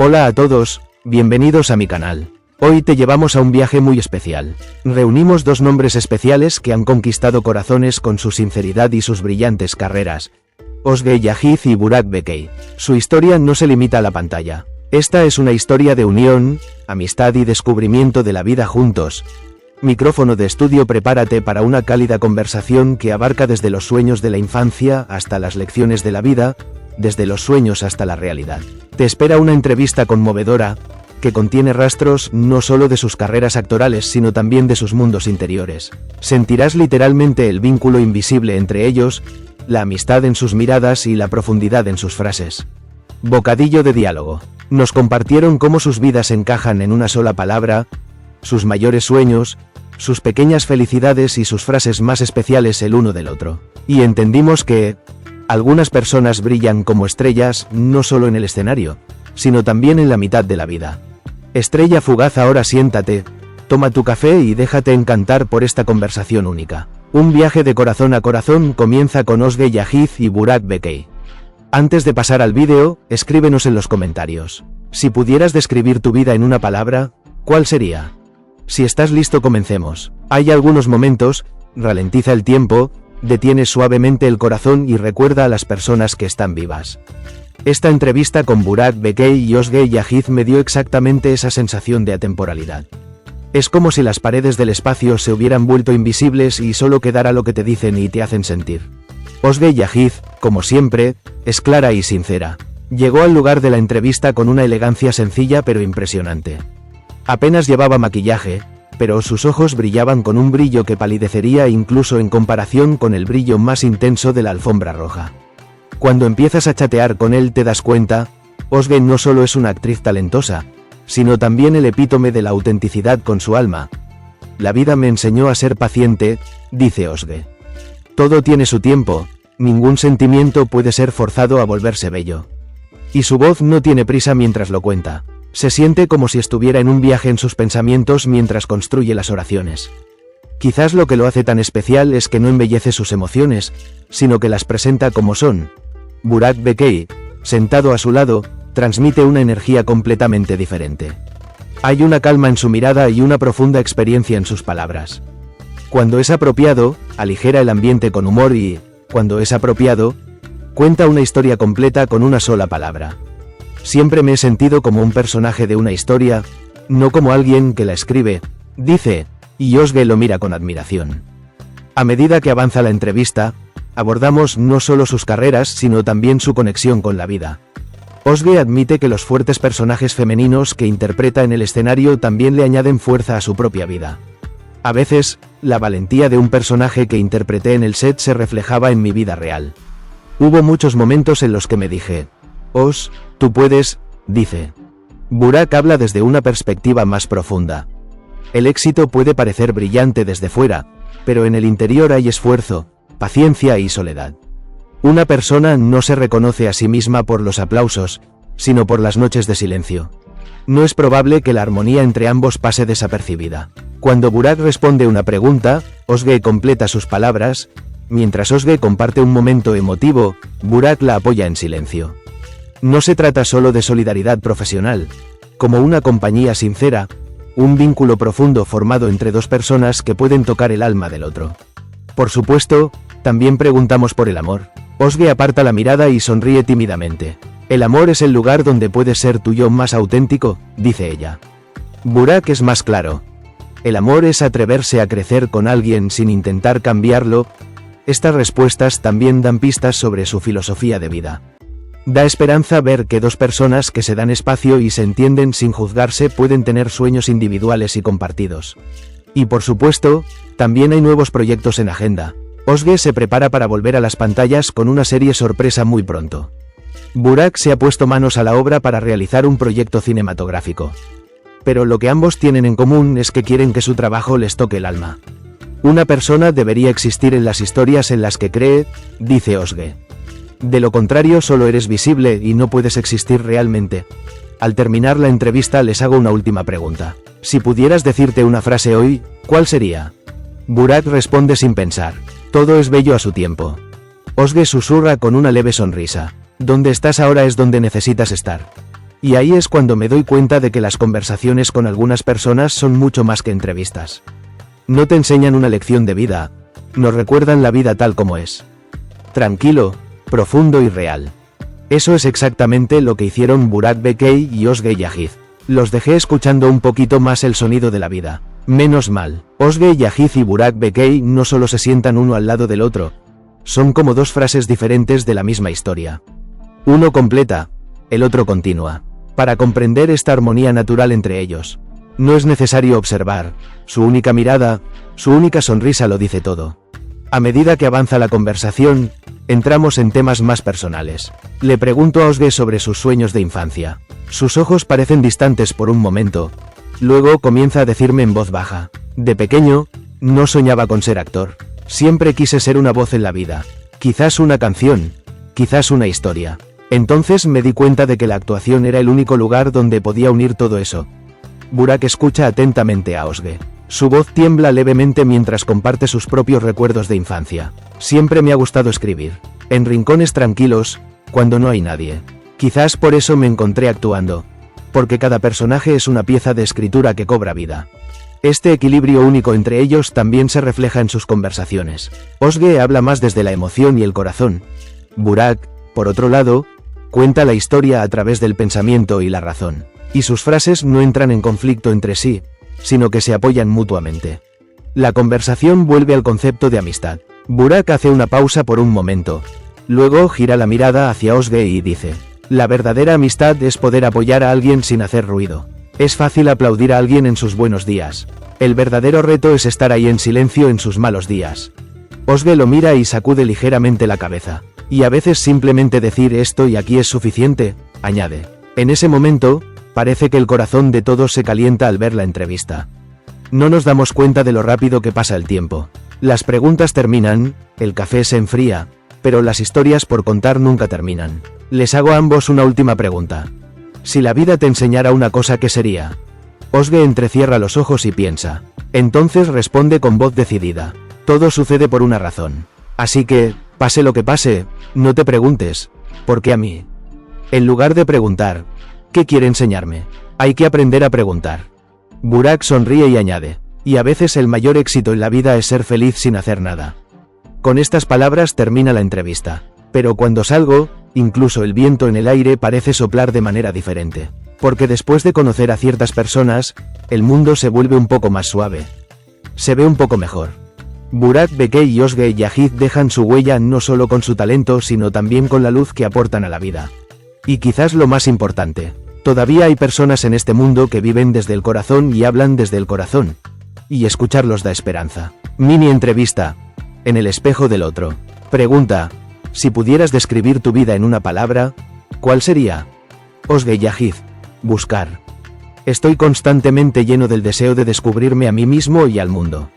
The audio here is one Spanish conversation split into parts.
Hola a todos, bienvenidos a mi canal. Hoy te llevamos a un viaje muy especial. Reunimos dos nombres especiales que han conquistado corazones con su sinceridad y sus brillantes carreras. Ozge Yagid y Burak Bekey. Su historia no se limita a la pantalla. Esta es una historia de unión, amistad y descubrimiento de la vida juntos. Micrófono de estudio, prepárate para una cálida conversación que abarca desde los sueños de la infancia hasta las lecciones de la vida, desde los sueños hasta la realidad. Te espera una entrevista conmovedora, que contiene rastros no solo de sus carreras actorales sino también de sus mundos interiores. Sentirás literalmente el vínculo invisible entre ellos, la amistad en sus miradas y la profundidad en sus frases. Bocadillo de diálogo. Nos compartieron cómo sus vidas encajan en una sola palabra, sus mayores sueños, sus pequeñas felicidades y sus frases más especiales el uno del otro. Y entendimos que algunas personas brillan como estrellas no solo en el escenario, sino también en la mitad de la vida. Estrella fugaz, ahora siéntate, toma tu café y déjate encantar por esta conversación única. Un viaje de corazón a corazón comienza con Ozge Yagid y Burak Bekey. Antes de pasar al vídeo, escríbenos en los comentarios. Si pudieras describir tu vida en una palabra, ¿cuál sería? Si estás listo, comencemos. Hay algunos momentos, ralentiza el tiempo, detiene suavemente el corazón y recuerda a las personas que están vivas. Esta entrevista con Burak Bekey y Ozge Yagid me dio exactamente esa sensación de atemporalidad. Es como si las paredes del espacio se hubieran vuelto invisibles y solo quedara lo que te dicen y te hacen sentir. Ozge Yagid, como siempre, es clara y sincera. Llegó al lugar de la entrevista con una elegancia sencilla pero impresionante. Apenas llevaba maquillaje, pero sus ojos brillaban con un brillo que palidecería incluso en comparación con el brillo más intenso de la alfombra roja. Cuando empiezas a chatear con él te das cuenta, Ozge no solo es una actriz talentosa, sino también el epítome de la autenticidad con su alma. La vida me enseñó a ser paciente, dice Ozge. Todo tiene su tiempo, ningún sentimiento puede ser forzado a volverse bello. Y su voz no tiene prisa mientras lo cuenta. Se siente como si estuviera en un viaje en sus pensamientos mientras construye las oraciones. Quizás lo que lo hace tan especial es que no embellece sus emociones, sino que las presenta como son. Burak Bekey, sentado a su lado, transmite una energía completamente diferente. Hay una calma en su mirada y una profunda experiencia en sus palabras. Cuando es apropiado, aligera el ambiente con humor y, cuando es apropiado, cuenta una historia completa con una sola palabra. Siempre me he sentido como un personaje de una historia, no como alguien que la escribe, dice, y Ozge lo mira con admiración. A medida que avanza la entrevista, abordamos no solo sus carreras sino también su conexión con la vida. Ozge admite que los fuertes personajes femeninos que interpreta en el escenario también le añaden fuerza a su propia vida. A veces, la valentía de un personaje que interpreté en el set se reflejaba en mi vida real. Hubo muchos momentos en los que me dije, Oz, tú puedes, dice. Burak habla desde una perspectiva más profunda. El éxito puede parecer brillante desde fuera, pero en el interior hay esfuerzo, paciencia y soledad. Una persona no se reconoce a sí misma por los aplausos, sino por las noches de silencio. No es probable que la armonía entre ambos pase desapercibida. Cuando Burak responde una pregunta, Ozge completa sus palabras. Mientras Ozge comparte un momento emotivo, Burak la apoya en silencio. No se trata solo de solidaridad profesional, como una compañía sincera, un vínculo profundo formado entre dos personas que pueden tocar el alma del otro. Por supuesto, también preguntamos por el amor. Ozge aparta la mirada y sonríe tímidamente. El amor es el lugar donde puedes ser tu yo más auténtico, dice ella. Burak es más claro. El amor es atreverse a crecer con alguien sin intentar cambiarlo. Estas respuestas también dan pistas sobre su filosofía de vida. Da esperanza ver que dos personas que se dan espacio y se entienden sin juzgarse pueden tener sueños individuales y compartidos. Y por supuesto, también hay nuevos proyectos en agenda. Ozge se prepara para volver a las pantallas con una serie sorpresa muy pronto. Burak se ha puesto manos a la obra para realizar un proyecto cinematográfico. Pero lo que ambos tienen en común es que quieren que su trabajo les toque el alma. Una persona debería existir en las historias en las que cree, dice Ozge. De lo contrario solo eres visible y no puedes existir realmente. Al terminar la entrevista les hago una última pregunta. Si pudieras decirte una frase hoy, ¿cuál sería? Burak responde sin pensar. Todo es bello a su tiempo. Ozge susurra con una leve sonrisa. Donde estás ahora es donde necesitas estar. Y ahí es cuando me doy cuenta de que las conversaciones con algunas personas son mucho más que entrevistas. No te enseñan una lección de vida, nos recuerdan la vida tal como es. Tranquilo, profundo y real. Eso es exactamente lo que hicieron Burak Bekey y Özge Yağız. Los dejé escuchando un poquito más el sonido de la vida. Menos mal, Özge Yağız y Burak Bekey no solo se sientan uno al lado del otro, son como dos frases diferentes de la misma historia. Uno completa, el otro continúa. Para comprender esta armonía natural entre ellos, no es necesario observar, su única mirada, su única sonrisa lo dice todo. A medida que avanza la conversación, entramos en temas más personales. Le pregunto a Özge sobre sus sueños de infancia. Sus ojos parecen distantes por un momento. Luego comienza a decirme en voz baja. De pequeño, no soñaba con ser actor. Siempre quise ser una voz en la vida. Quizás una canción, quizás una historia. Entonces me di cuenta de que la actuación era el único lugar donde podía unir todo eso. Burak escucha atentamente a Özge. Su voz tiembla levemente mientras comparte sus propios recuerdos de infancia. Siempre me ha gustado escribir. En rincones tranquilos, cuando no hay nadie. Quizás por eso me encontré actuando. Porque cada personaje es una pieza de escritura que cobra vida. Este equilibrio único entre ellos también se refleja en sus conversaciones. Özge habla más desde la emoción y el corazón. Burak, por otro lado, cuenta la historia a través del pensamiento y la razón. Y sus frases no entran en conflicto entre sí, sino que se apoyan mutuamente. La conversación vuelve al concepto de amistad. Burak hace una pausa por un momento. Luego gira la mirada hacia Özge y dice: la verdadera amistad es poder apoyar a alguien sin hacer ruido. Es fácil aplaudir a alguien en sus buenos días. El verdadero reto es estar ahí en silencio en sus malos días. Özge lo mira y sacude ligeramente la cabeza. Y a veces simplemente decir esto y aquí es suficiente, añade. En ese momento, parece que el corazón de todos se calienta al ver la entrevista. No nos damos cuenta de lo rápido que pasa el tiempo. Las preguntas terminan, el café se enfría, pero las historias por contar nunca terminan. Les hago a ambos una última pregunta. Si la vida te enseñara una cosa, ¿qué sería? Özge entrecierra los ojos y piensa. Entonces responde con voz decidida. Todo sucede por una razón. Así que, pase lo que pase, no te preguntes, ¿por qué a mí? En lugar de preguntar, ¿qué quiere enseñarme? Hay que aprender a preguntar. Burak sonríe y añade, y a veces el mayor éxito en la vida es ser feliz sin hacer nada. Con estas palabras termina la entrevista. Pero cuando salgo, incluso el viento en el aire parece soplar de manera diferente. Porque después de conocer a ciertas personas, el mundo se vuelve un poco más suave. Se ve un poco mejor. Burak Bekey y Özge Yağız dejan su huella no solo con su talento sino también con la luz que aportan a la vida. Y quizás lo más importante, todavía hay personas en este mundo que viven desde el corazón y hablan desde el corazón. Y escucharlos da esperanza. Mini entrevista. En el espejo del otro. Pregunta: si pudieras describir tu vida en una palabra, ¿cuál sería? Özge Yağız. Buscar. Estoy constantemente lleno del deseo de descubrirme a mí mismo y al mundo.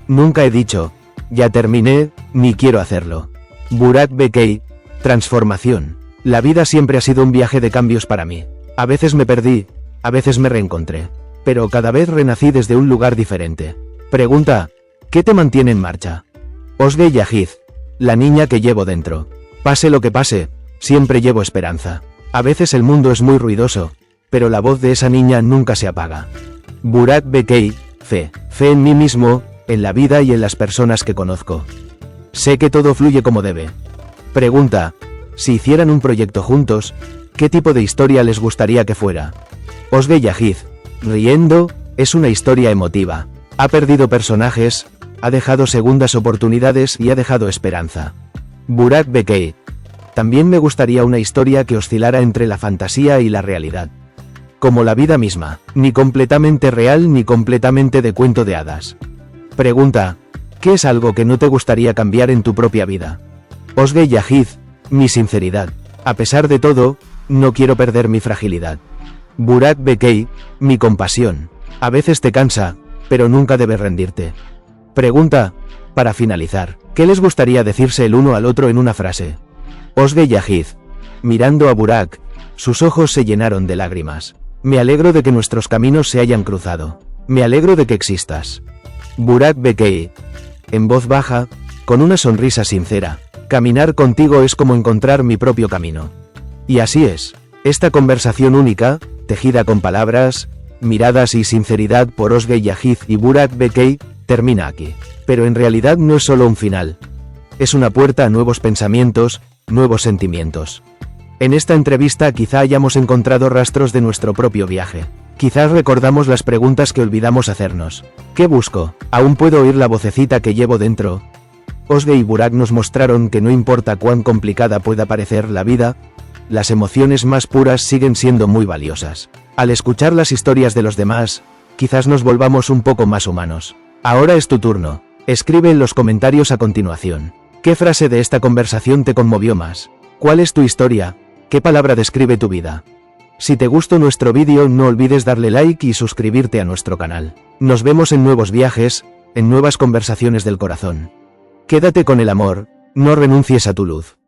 Nunca he dicho, ya terminé, ni quiero hacerlo. Burak Bekey. Transformación. La vida siempre ha sido un viaje de cambios para mí. A veces me perdí, a veces me reencontré. Pero cada vez renací desde un lugar diferente. Pregunta: ¿qué te mantiene en marcha? Özge Yağız. La niña que llevo dentro. Pase lo que pase, siempre llevo esperanza. A veces el mundo es muy ruidoso, pero la voz de esa niña nunca se apaga. Burak Bekey. Fe. Fe en mí mismo, en la vida y en las personas que conozco. Sé que todo fluye como debe. Pregunta: si hicieran un proyecto juntos, ¿qué tipo de historia les gustaría que fuera? Özge Yağız. Riendo, es una historia emotiva. Ha perdido personajes, ha dejado segundas oportunidades y ha dejado esperanza. Burak Bekey. También me gustaría una historia que oscilara entre la fantasía y la realidad. Como la vida misma, ni completamente real ni completamente de cuento de hadas. Pregunta: ¿qué es algo que no te gustaría cambiar en tu propia vida? Özge Yağız. Mi sinceridad. A pesar de todo, no quiero perder mi fragilidad. Burak Bekey. Mi compasión. A veces te cansa, pero nunca debes rendirte. Pregunta: para finalizar, ¿qué les gustaría decirse el uno al otro en una frase? Özge Yağız. Mirando a Burak, sus ojos se llenaron de lágrimas. Me alegro de que nuestros caminos se hayan cruzado. Me alegro de que existas. Burak Bekey. En voz baja, con una sonrisa sincera. Caminar contigo es como encontrar mi propio camino. Y así es. Esta conversación única, tejida con palabras, miradas y sinceridad por Özge Yağız y Burak Bekay, termina aquí. Pero en realidad no es solo un final. Es una puerta a nuevos pensamientos, nuevos sentimientos. En esta entrevista quizá hayamos encontrado rastros de nuestro propio viaje. Quizás recordamos las preguntas que olvidamos hacernos. ¿Qué busco? ¿Aún puedo oír la vocecita que llevo dentro? Özge y Burak nos mostraron que no importa cuán complicada pueda parecer la vida, las emociones más puras siguen siendo muy valiosas. Al escuchar las historias de los demás, quizás nos volvamos un poco más humanos. Ahora es tu turno. Escribe en los comentarios a continuación. ¿Qué frase de esta conversación te conmovió más? ¿Cuál es tu historia? ¿Qué palabra describe tu vida? Si te gustó nuestro vídeo, no olvides darle like y suscribirte a nuestro canal. Nos vemos en nuevos viajes, en nuevas conversaciones del corazón. Quédate con el amor, no renuncies a tu luz.